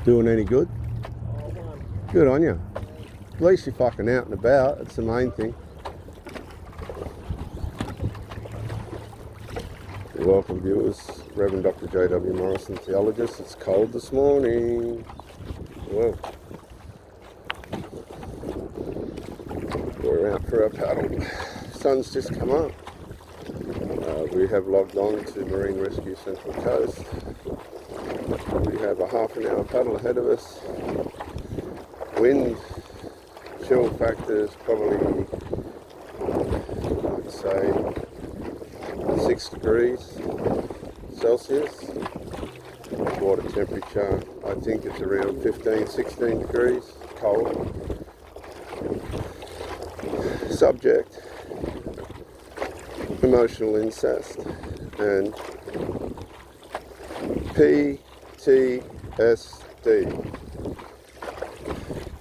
Doing any good? Good on you. At least you're fucking out and about. That's the main thing. You're welcome, viewers. Reverend Dr. J.W. Morrison, theologist. It's cold this morning. Well, we're out for our paddle. Sun's just come up. We have logged on to Marine Rescue Central Coast. We have a half an hour paddle ahead of us. Wind chill factor is probably, I'd say, 6 degrees Celsius. Water temperature, I think it's around 15-16 degrees, cold. Subject, emotional incest, and PTSD,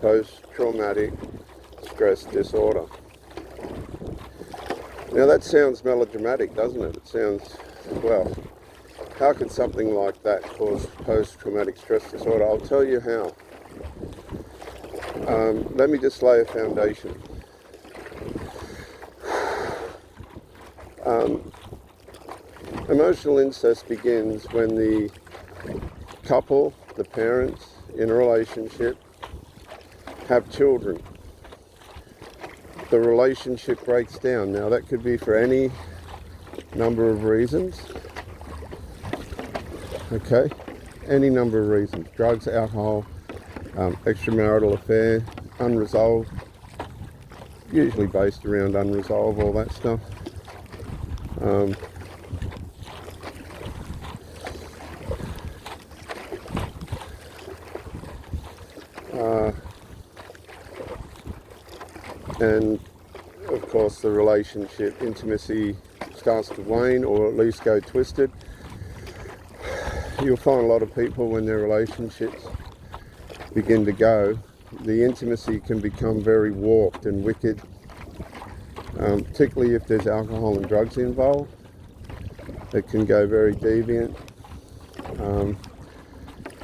post-traumatic stress disorder. Now that sounds melodramatic, doesn't it? It sounds, well, how could something like that cause post-traumatic stress disorder? I'll tell you how. Let me just lay a foundation. Emotional incest begins when the couple, the parents in a relationship, have children. The relationship breaks down. Now that could be for any number of reasons. Okay, any number of reasons. Drugs, alcohol, extramarital affair, unresolved, usually based around unresolved, all that stuff. And of course the relationship, intimacy starts to wane or at least go twisted. You'll find a lot of people when their relationships begin to go, the intimacy can become very warped and wicked, particularly if there's alcohol and drugs involved. It can go very deviant.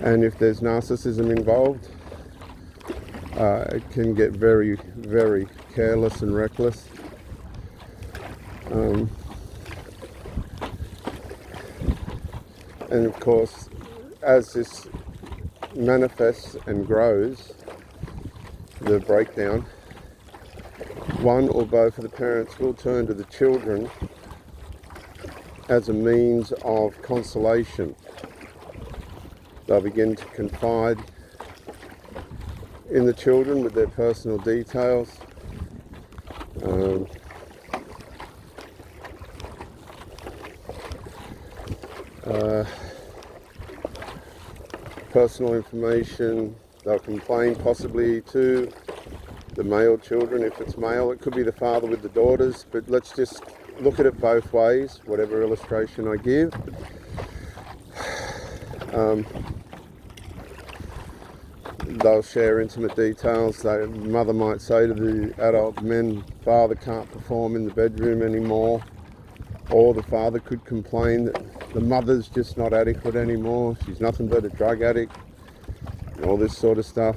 And if there's narcissism involved, it can get very, very careless and reckless. And of course, as this manifests and grows, the breakdown, one or both of the parents will turn to the children as a means of consolation. They'll begin to confide in the children with their personal details. Personal information. They'll complain possibly to the male children if it's male. It could be the father with the daughters, but let's just look at it both ways, whatever illustration I give. They'll share intimate details. The mother might say to the adult men, father can't perform in the bedroom anymore. Or the father could complain that the mother's just not adequate anymore. She's nothing but a drug addict. And all this sort of stuff.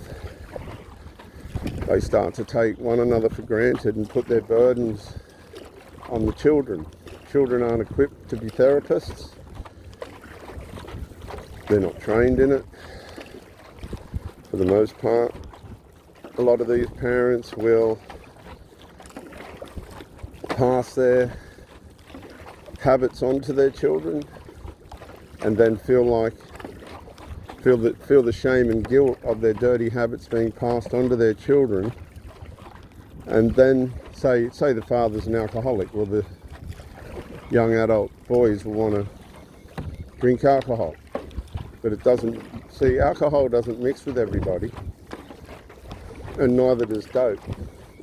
They start to take one another for granted and put their burdens on the children. Children aren't equipped to be therapists. They're not trained in it. For the most part, a lot of these parents will pass their habits onto their children and then feel the shame and guilt of their dirty habits being passed onto their children, and then say the father's an alcoholic. Well, the young adult boys will want to drink alcohol, but it doesn't. See, alcohol doesn't mix with everybody, and neither does dope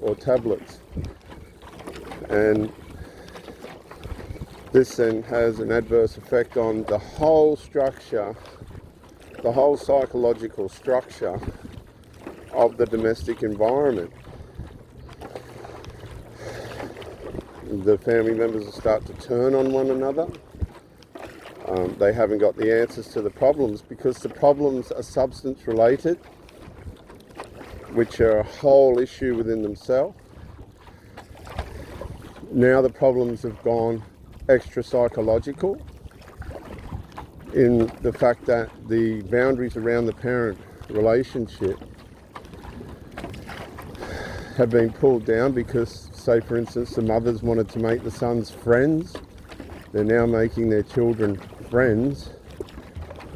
or tablets. And this then has an adverse effect on the whole structure, the whole psychological structure of the domestic environment. The family members will start to turn on one another. They haven't got the answers to the problems, because the problems are substance related, which are a whole issue within themselves. Now the problems have gone extra psychological, in the fact that the boundaries around the parent relationship have been pulled down, because, say for instance, the mothers wanted to make the sons friends. They're now making their children friends,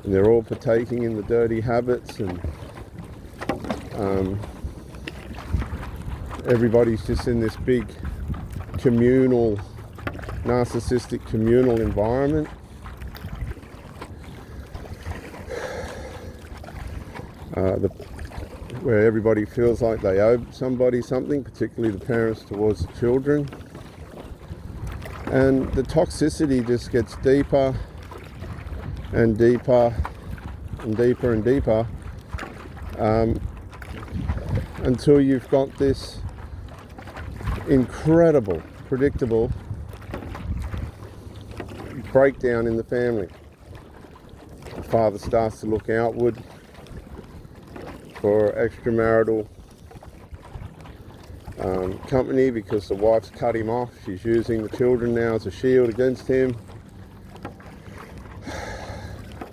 and they're all partaking in the dirty habits, and everybody's just in this big communal, narcissistic communal environment. Where everybody feels like they owe somebody something, particularly the parents towards the children. And the toxicity just gets deeper and deeper and deeper and deeper, until you've got this incredible, predictable breakdown in the family. The father starts to look outward for extramarital company, because the wife's cut him off. She's using the children now as a shield against him,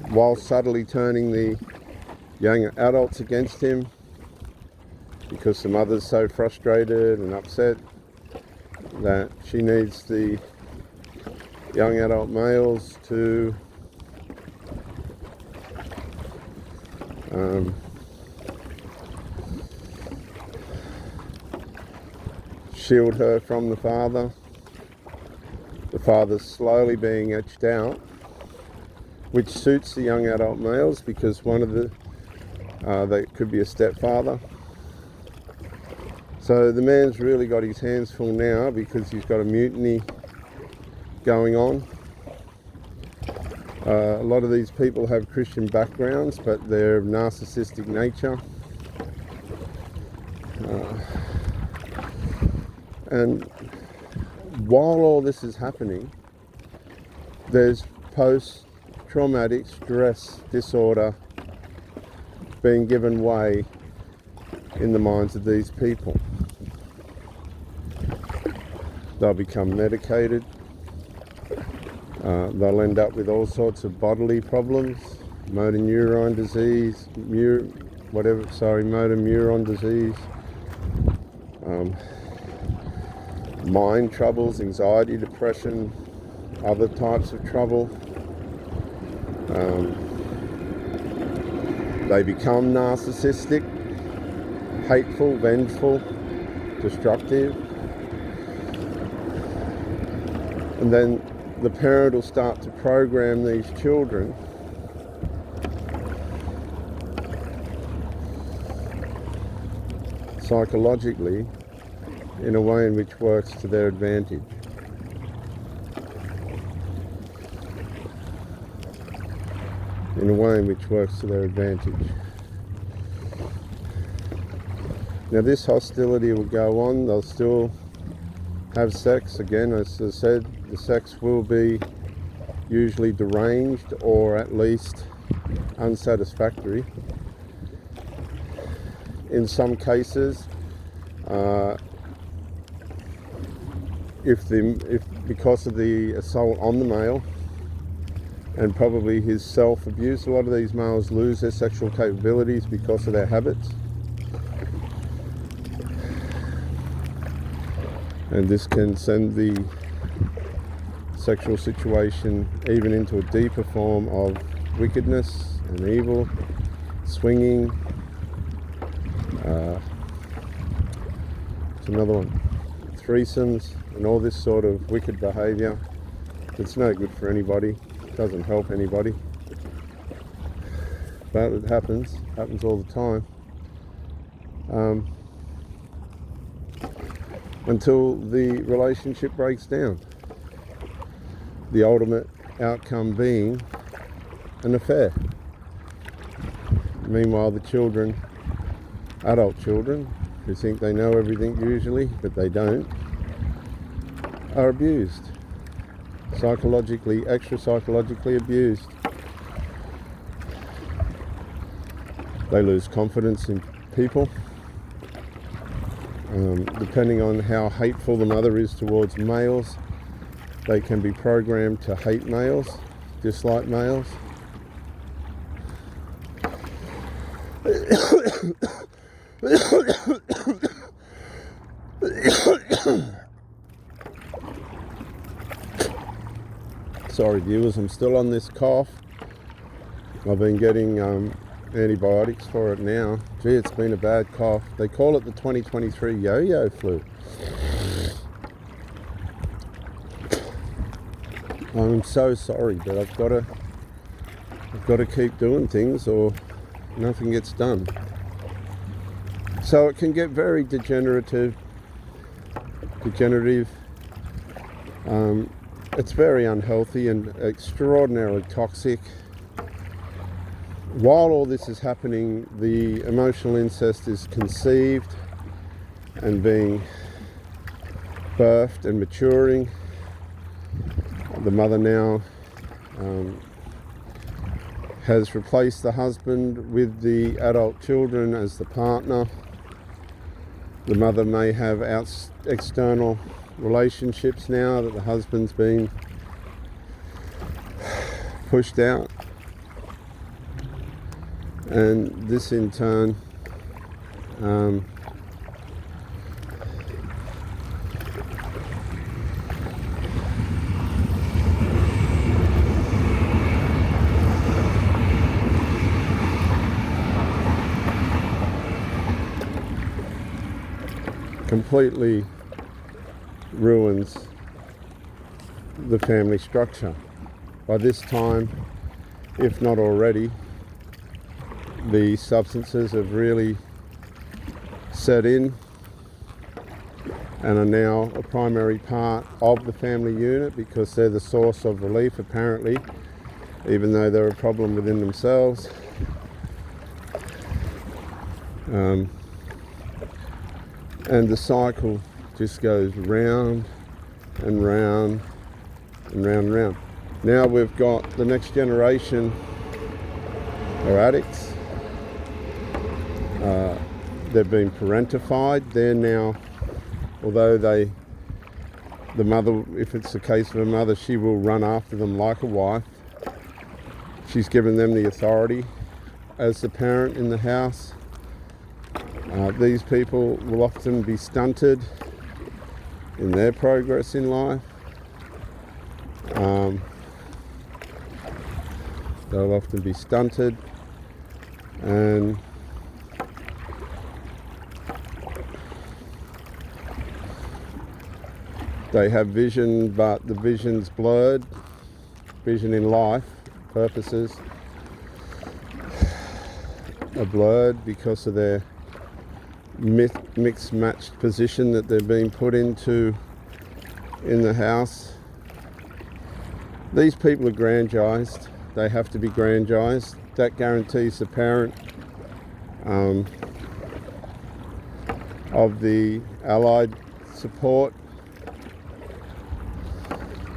while subtly turning the young adults against him, because the mother's so frustrated and upset that she needs the young adult males to shield her from the father. The father's slowly being etched out, which suits the young adult males, because one of the they could be a stepfather. So the man's really got his hands full now, because he's got a mutiny going on. A lot of these people have Christian backgrounds, but they're of narcissistic nature. And while all this is happening, there's post-traumatic stress disorder being given way in the minds of these people. They'll become medicated. They'll end up with all sorts of bodily problems, motor neuron disease, motor neuron disease, mind troubles, anxiety, depression, other types of trouble. They become narcissistic, hateful, vengeful, destructive. And then the parent will start to program these children psychologically in a way in which works to their advantage. In a way in which works to their advantage. Now this hostility will go on. They'll still have sex. Again, as I said, the sex will be usually deranged, or at least unsatisfactory. In some cases, if because of the assault on the male and probably his self-abuse, a lot of these males lose their sexual capabilities because of their habits. And this can send the sexual situation even into a deeper form of wickedness and evil, swinging. It's another one. Threesomes and all this sort of wicked behaviour. It's no good for anybody. It doesn't help anybody. But it happens all the time. Until the relationship breaks down. The ultimate outcome being an affair. Meanwhile, the children, adult children, who think they know everything usually, but they don't, are abused. extra psychologically abused. They lose confidence in people. Depending on how hateful the mother is towards males, they can be programmed to hate males, dislike males. Sorry viewers, I'm still on this cough. I've been getting antibiotics for it now. Gee, it's been a bad cough. They call it the 2023 yo-yo flu. I'm so sorry, but I've got to keep doing things or nothing gets done. So it can get very degenerative. It's very unhealthy and extraordinarily toxic. While all this is happening, the emotional incest is conceived and being birthed and maturing. The mother now has replaced the husband with the adult children as the partner. The mother may have external relationships now that the husband's been pushed out, and this in turn completely ruins the family structure. By this time, if not already, the substances have really set in and are now a primary part of the family unit because they're the source of relief apparently, even though they're a problem within themselves. And the cycle just goes round and round and round and round. Now we've got the next generation are addicts. They've been parentified. They're now, although the mother, if it's the case of a mother, she will run after them like a wife. She's given them the authority as the parent in the house. These people will often be stunted in their progress in life. They'll often be stunted, and they have vision, but the vision's blurred. Vision in life purposes are blurred because of their mixed matched position that they're being put into in the house. These people are grandized. They have to be grandized. That guarantees the parent of the allied support.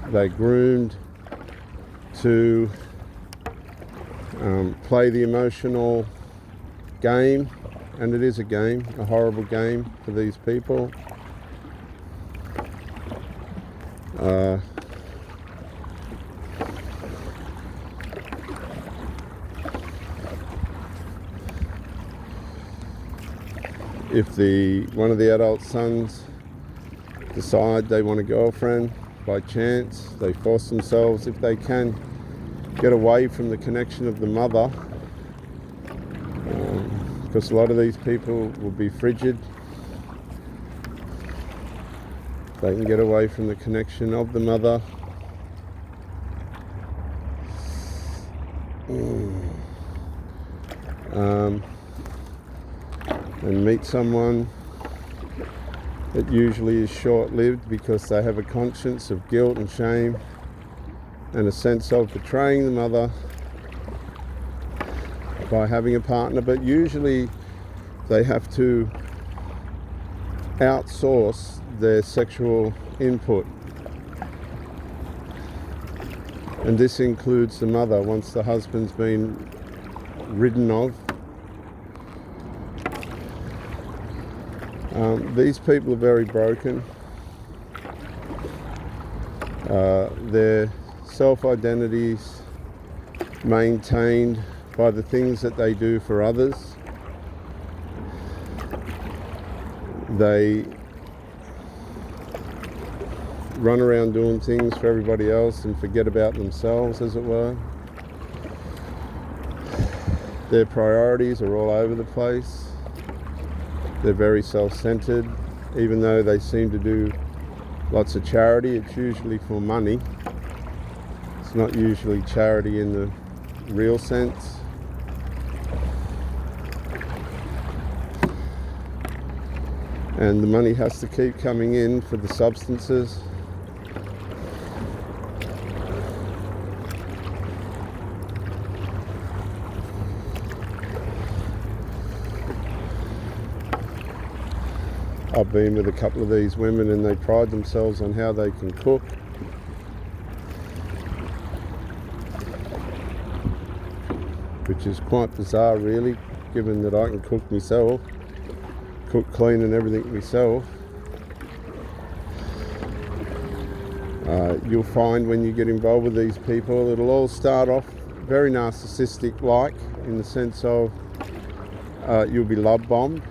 They're groomed to play the emotional game. And it is a game, a horrible game for these people. If one of the adult sons decide they want a girlfriend by chance, they force themselves, if they can, get away from the connection of the mother. Because a lot of these people will be frigid. They can get away from the connection of the mother. And meet someone that usually is short-lived because they have a conscience of guilt and shame and a sense of betraying the mother by having a partner, but usually they have to outsource their sexual input. And this includes the mother once the husband's been ridden of. These people are very broken. Their self-identities maintained by the things that they do for others. They run around doing things for everybody else and forget about themselves, as it were. Their priorities are all over the place. They're very self-centered. Even though they seem to do lots of charity, it's usually for money. It's not usually charity in the real sense. And the money has to keep coming in for the substances. I've been with a couple of these women and they pride themselves on how they can cook. Which is quite bizarre really, given that I can cook myself, cook, clean and everything myself. You'll find when you get involved with these people, it'll all start off very narcissistic like, in the sense of you'll be love bombed.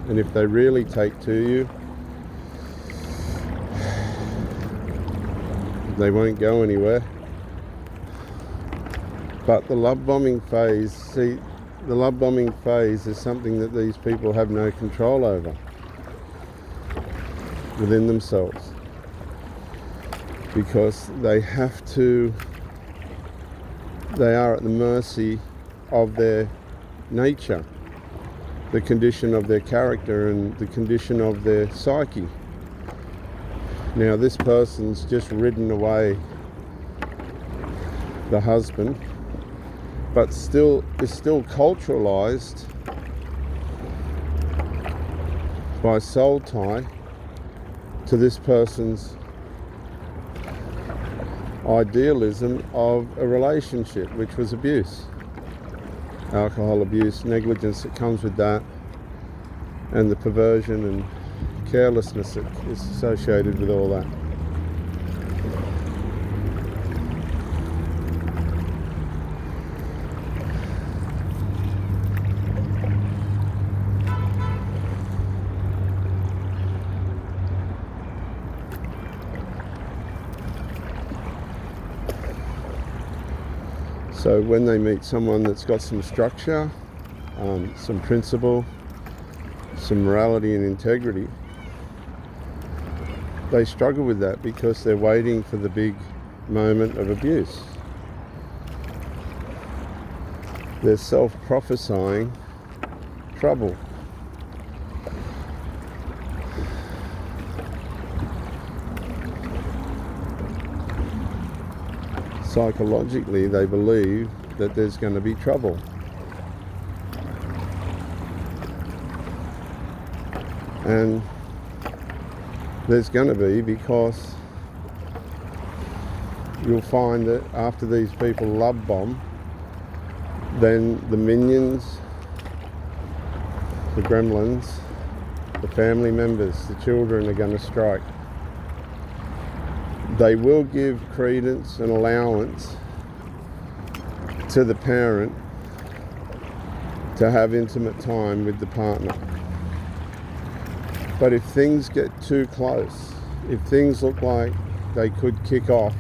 And if they really take to you, they won't go anywhere. But the love bombing phase, see, the love bombing phase is something that these people have no control over within themselves, because they are at the mercy of their nature, the condition of their character and the condition of their psyche. Now this person's just ridden away the husband, but is still culturalized by soul tie to this person's idealism of a relationship, which was abuse. Alcohol abuse, negligence that comes with that, and the perversion and carelessness that is associated with all that. So when they meet someone that's got some structure, some principle, some morality and integrity, they struggle with that because they're waiting for the big moment of abuse. They're self-prophesying trouble. Psychologically, they believe that there's going to be trouble. And there's going to be, because you'll find that after these people love bomb, then the minions, the gremlins, the family members, the children are going to strike. They will give credence and allowance to the parent to have intimate time with the partner. But if things get too close, if things look like they could kick off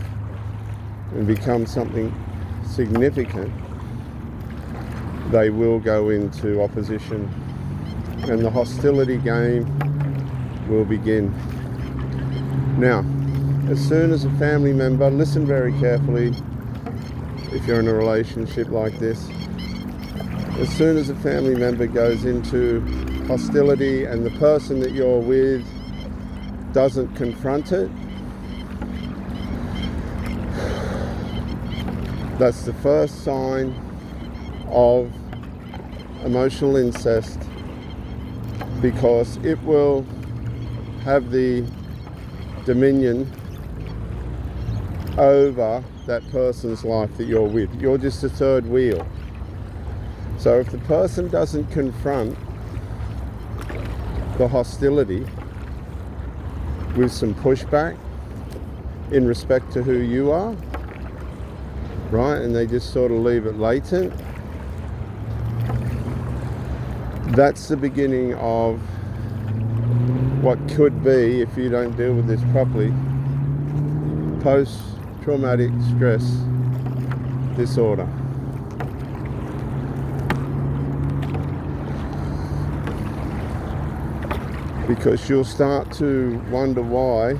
and become something significant, they will go into opposition and the hostility game will begin. Now, as soon as a family member, listen very carefully if you're in a relationship like this, as soon as a family member goes into hostility and the person that you're with doesn't confront it, that's the first sign of emotional incest, because it will have the dominion over that person's life that you're with. You're just a third wheel. So if the person doesn't confront the hostility with some pushback in respect to who you are, right, and they just sort of leave it latent, that's the beginning of what could be, if you don't deal with this properly, post-traumatic stress disorder. Because you'll start to wonder why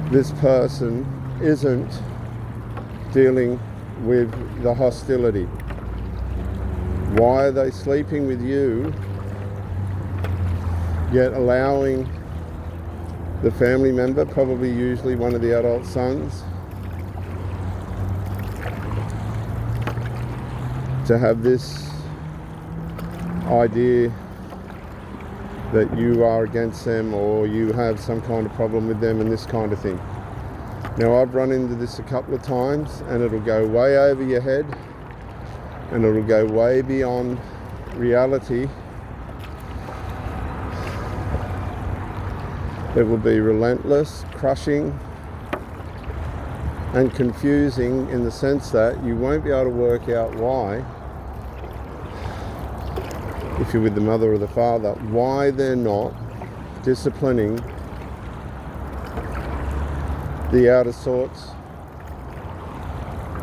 this person isn't dealing with the hostility. Why are they sleeping with you, yet allowing the family member, probably usually one of the adult sons, to have this idea that you are against them or you have some kind of problem with them and this kind of thing. Now, I've run into this a couple of times, and it'll go way over your head and it'll go way beyond reality. It will be relentless, crushing and confusing, in the sense that you won't be able to work out why, if you're with the mother or the father, why they're not disciplining the out of sorts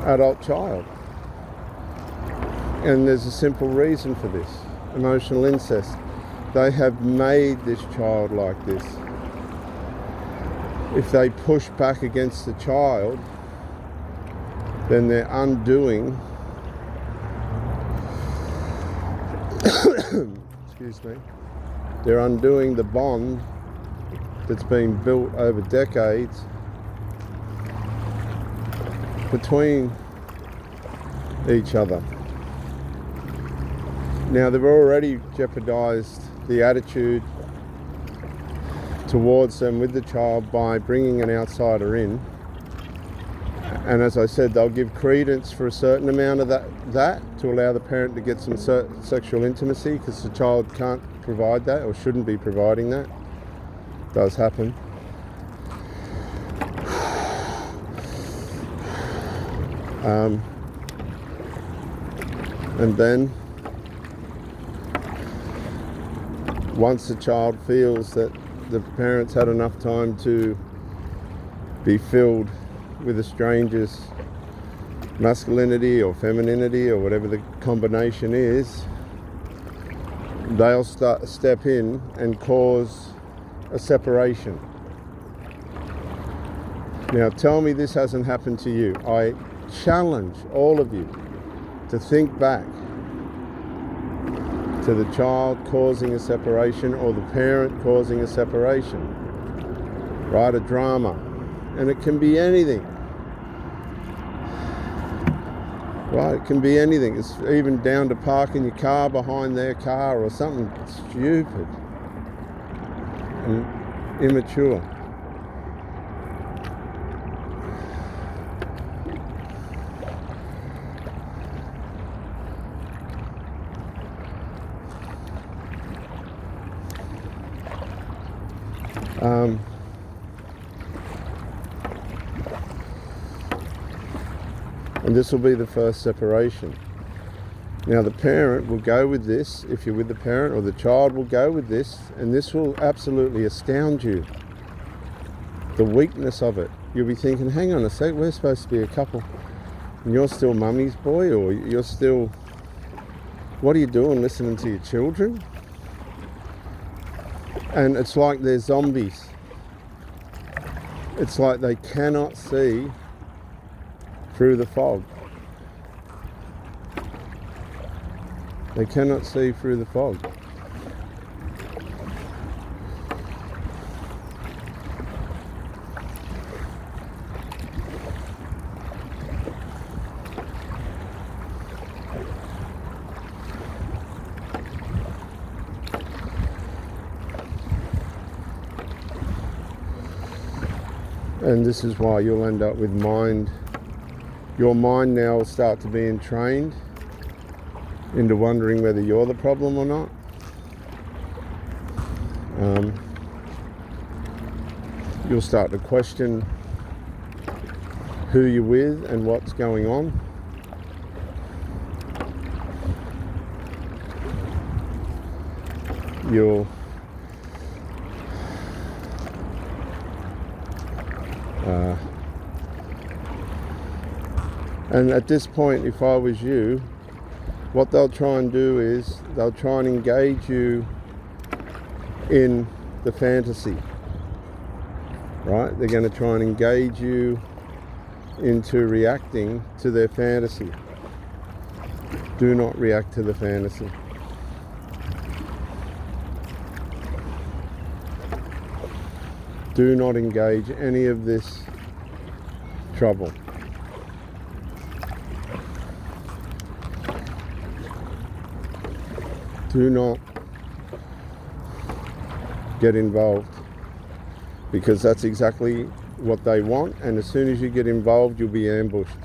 adult child. And there's a simple reason for this: emotional incest. They have made this child like this. If they push back against the child, then they're undoing excuse me, they're undoing the bond that's been built over decades between each other. Now, they've already jeopardized the attitude towards them with the child by bringing an outsider in, and as I said, they'll give credence for a certain amount of that to allow the parent to get some sexual intimacy, because the child can't provide that or shouldn't be providing that. It does happen. And then once the child feels that the parents had enough time to be filled with a stranger's masculinity or femininity or whatever the combination is, they'll step in and cause a separation. Now, tell me this hasn't happened to you. I challenge all of you to think back to the child causing a separation or the parent causing a separation, right? A drama. And it can be anything, right? It can be anything. It's even down to parking your car behind their car or something stupid and immature. And this will be the first separation. Now, the parent will go with this, if you're with the parent, or the child will go with this, and this will absolutely astound you. The weakness of it. You'll be thinking, hang on a sec, we're supposed to be a couple, and you're still mummy's boy, or you're still, what are you doing, listening to your children? And it's like they're zombies. It's like they cannot see through the fog. They cannot see through the fog. And this is why you'll end up with your mind now will start to be entrained into wondering whether you're the problem or not. You'll start to question who you're with and what's going on. And at this point, if I was you, what they'll try and do is they'll try and engage you in the fantasy, right? They're going to try and engage you into reacting to their fantasy. Do not react to the fantasy. Do not engage any of this trouble. Do not get involved, because that's exactly what they want, and as soon as you get involved, you'll be ambushed.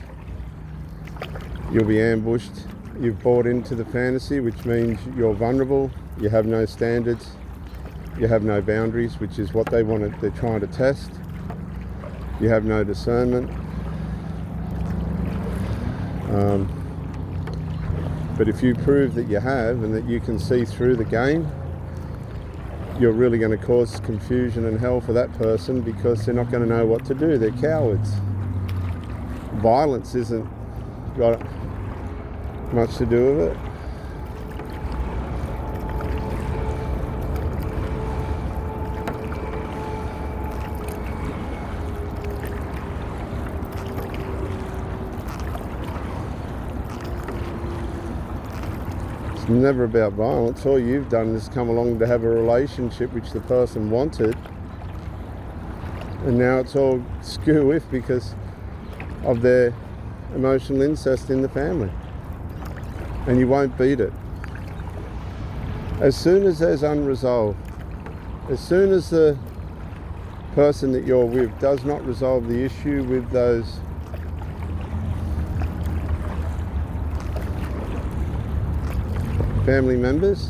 You'll be ambushed. You've bought into the fantasy, which means you're vulnerable, you have no standards, you have no boundaries, which is what they're trying to test. You have no discernment. But if you prove that you have and that you can see through the game, you're really going to cause confusion and hell for that person, because they're not going to know what to do. They're cowards. Violence isn't got much to do with it. It's never about violence. All you've done is come along to have a relationship which the person wanted, and now it's all skew with because of their emotional incest in the family, and you won't beat it. As soon as there's unresolved, as soon as the person that you're with does not resolve the issue with those family members,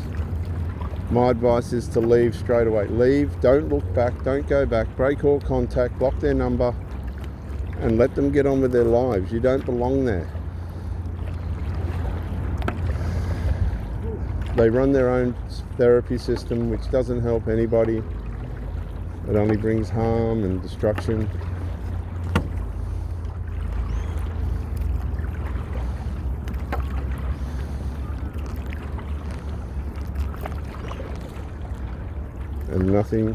my advice is to leave straight away. Leave, don't look back, don't go back, break all contact, block their number, and let them get on with their lives. You don't belong there. They run their own therapy system, which doesn't help anybody. It only brings harm and destruction. And nothing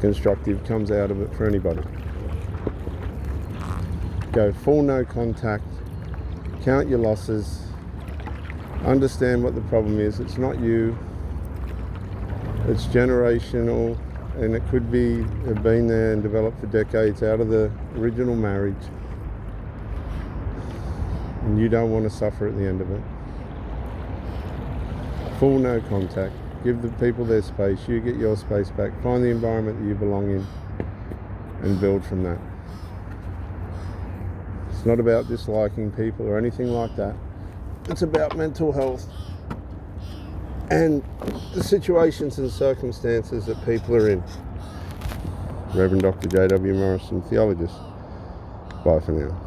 constructive comes out of it for anybody. Go full no contact, count your losses, understand what the problem is. It's not you, it's generational, and it could have been there and developed for decades out of the original marriage, and you don't want to suffer at the end of it. Full no contact. Give the people their space, you get your space back, find the environment that you belong in, and build from that. It's not about disliking people or anything like that. It's about mental health and the situations and circumstances that people are in. Reverend Dr. J.W. Morrison, theologist. Bye for now.